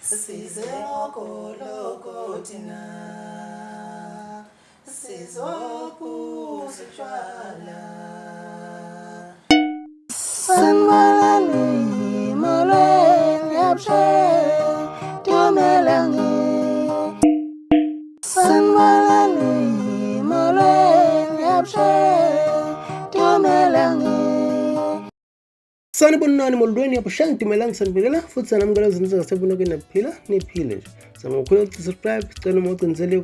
Sizongoloko thina sizophuza utshwala Sanbalali molweni yapshe tumelangi Sanbalali molweni yapshe tumelangi Sanibonani molweni yapho shangidumelang sanibingelela futhi sanamukela izinto zasekunokeni naphila niphile nje. Sangokhuleka ukuthi subscribe cela uma ucinezele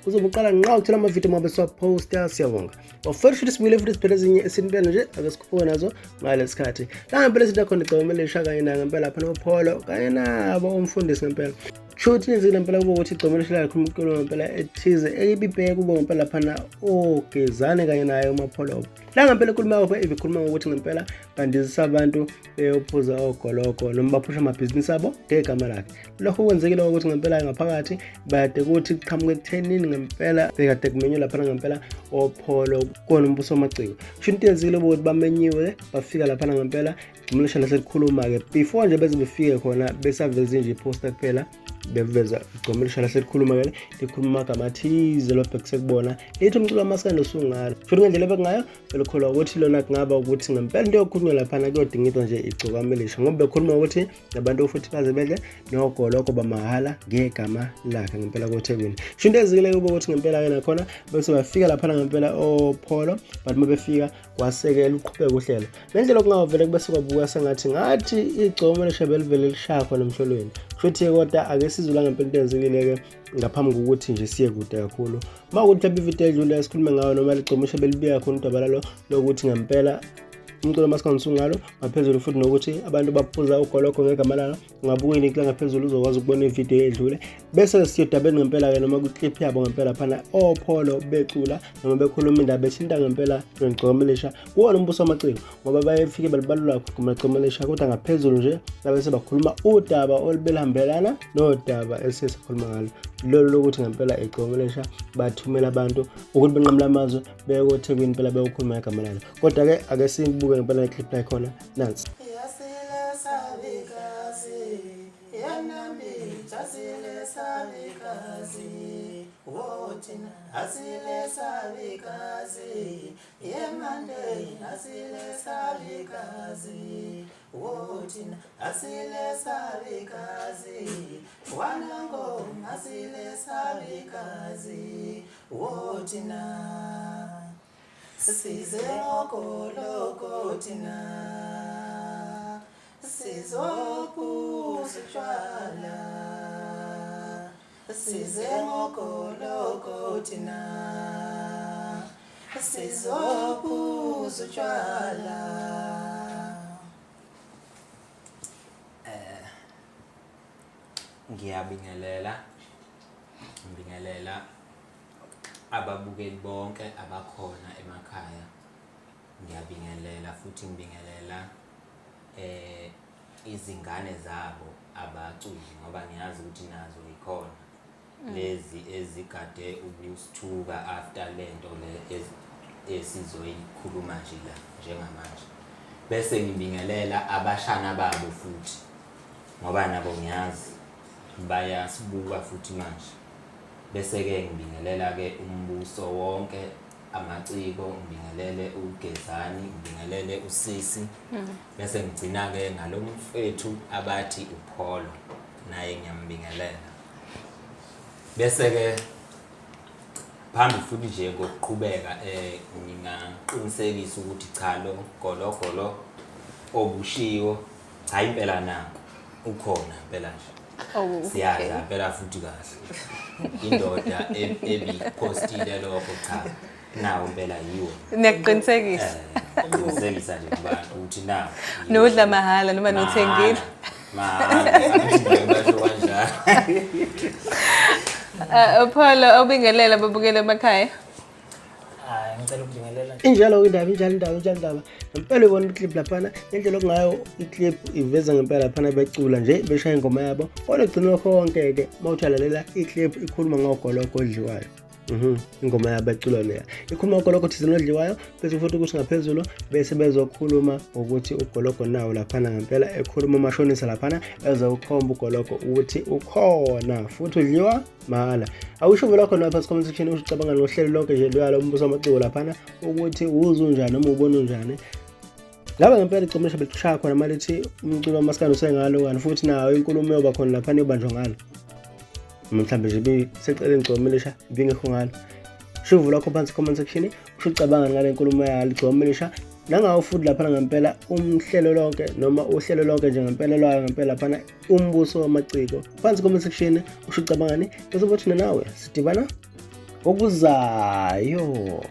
uzobe uqala nqa ukuthola amavidiyo mabe siwaposta siyabonga. Bafuna futhi sibuyele futhi siphele ezinye esinibele nje ake sikhuphuke nazo ngalesi sikhathi. La ngempela sithi khona igcomelisha kanye na ngempela lapha noPholo kanye nabo umfundisi ngempela. Shothi nizile ngempela kube ukuthi igcomelisha la khulunkulu ngempela ethize eyibibheke kube ngempela lapha na ogezane kanye naye uMapholo. La ngempela ikhuluma lapha ikhuluma ukuthi ngempela bandizisa abantu ophuza ogoloko noma baphusha amabhizinisi abo ngegama lakhe. Lokho kwenzekile ukuthi ngempela ngaphakathi bade ukuthi kuqhamuke ekuthenini ngempela bekade kumenywe lapha ngempela oPholo kona umbuso wamaciko. Shinto yenzile ukuthi bamenyiwe bafika lapha ngempela igcomelisha laselikhuluma ke before nje beze befike khona besaveze nje iposter kuphela beveza igcomelisha laselikhuluma ke likhuluma amagama athize lobhekise kubona lithi umculo wamaskandi osungalo. Futhi ngendlela bekngayo belokholwa ukuthi lona kungaba ukuthi ngempela into yokukhulunywa lapha kuyodingidwa nje igcokamelisha ngoba bekhuluma ukuthi nabantu futhi baze bedle nogoloko bamahala ngegama lakhe ngempela koThekwini. Shinto ezikile kube ukuthi ngempela yena khona bese bafika lapha ngempela oPholo but mabefika kwasekela uqhubeka uhlelo. Ngendlela okungavele kube sokubuka sengathi igcomelisha belivele lishakho nemhlolweni. Futhi kodwa ake sizula ngempela into ezikile ke ngaphambi kokuthi nje siye kude kakhulu. Mawukuthi lapha ivideo edlule esikhuluma ngayo noma ligcomelisha belibika khona udaba lokuthi ngempela umculo wamaskandi osungalo ngaphezulu futhi nokuthi abantu baphuza ugoloko ngegama lalo ungabukeni kula ngaphezulu uzokwazi ukubona ivideo edlule bese siyodabeni ngempela ke noma ku-clip yabo ngempela phana oPholo becula noma bekhuluma indaba ethinta ngempela ngegcomelisha kuwona umbuso wamaciko ngoba bayefike balibalula ngegcomelisha kodwa ngaphezulu nje bese bakhuluma udaba olubelihambelana nodaba esesikhuluma ngalo lolo lokuthi ngempela igcomelisha bathumela abantu ukuthi benqamla amazwe beyoThekwini phela beyokhuluma ngegama lalo. Kodwa ke ake sibuke ngempela iclip la khona nansi. Wotina asile sabikazi yemande asile sabikazi wotina asile sabikazi wanango asile sabikazi wotina sizongoloko thina sizophuza utshwala Sizongoloko thina sizophuza utshwala ngiyabingelela ababukeli bonke abakhona emakhaya ngiyabingelela futhi ngibingelela izingane zabo abaculi ngoba ngiyazi ukuthi nazo ikhona lezi ezigade ukusithuka after lento le esizoyikhuluma nje la njengamanje bese ngibingelela abashana babo futhi ngoba nabo ngiyazi bayasibuka futhi manje bese ke ngibingelela ke umbuso wonke amaciko ngibingelele ugezani ngibingelele usisi bese ngigcina ke ngalomfethu abathi uPholo naye ngiyambingelela bese ke phambi futhi nje ngokuqhubeka ngingaqinisekisa ukuthi cha lo gologolo obushiwo cha impela nako ukhona impela nje siyaza impela futhi kahle indoda ebipostile lokho cha nawo impela yiwo Niyaqinisekisa qinisekisa nje kubantu ukuthi nawo nodla mahala noma nothengile basho kanjalo Pholo obingelela babukele emakhaya ngicela ukubingelela Injalo indaba ngempela ibona iclip laphana ngendlela okungayo iclip iveza ngempela laphana becula nje beshaya ingoma yabo kodwa gcina konke ke mawuthalalela iclip ikhuluma ngogoloko odliwayo ingoma yabo eculwa leya ikhuluma ugologo thizeni odliwayo bese futhi ukuthi ngaphezulu bese bezokhuluma ukuthi ugologo nawo laphana ngempela ekhuluma amashonisa laphana ezokhomba ugologo ukuthi ukhona futhi udliwa mahala. Awusho vele khona lapha comment section ucabanga ngohlelo lonke nje lwalo umbuso wamaciko laphana ukuthi uzunjani noma ubona unjani. Laba ngempela icomesha bekushaya khona malithi umculo wamaskandi usengalo kanti futhi nawo inkulumo yoba khona laphana ebanjwa ngalo. Mhlawumbe nje biseceleni Gcomelisha bingekho ngalo. Shuvu lakho phansi comment section ucabanga ngale nkulumo yalo Gcomelisha nangawo futhi lapha ngempela umhlelo lonke noma uhlelo lonke nje ngempela lwayo ngempela laphana umbuso wamaciko. Phansi comment section ucabangani bese bothina nawe sidibana okuzayo.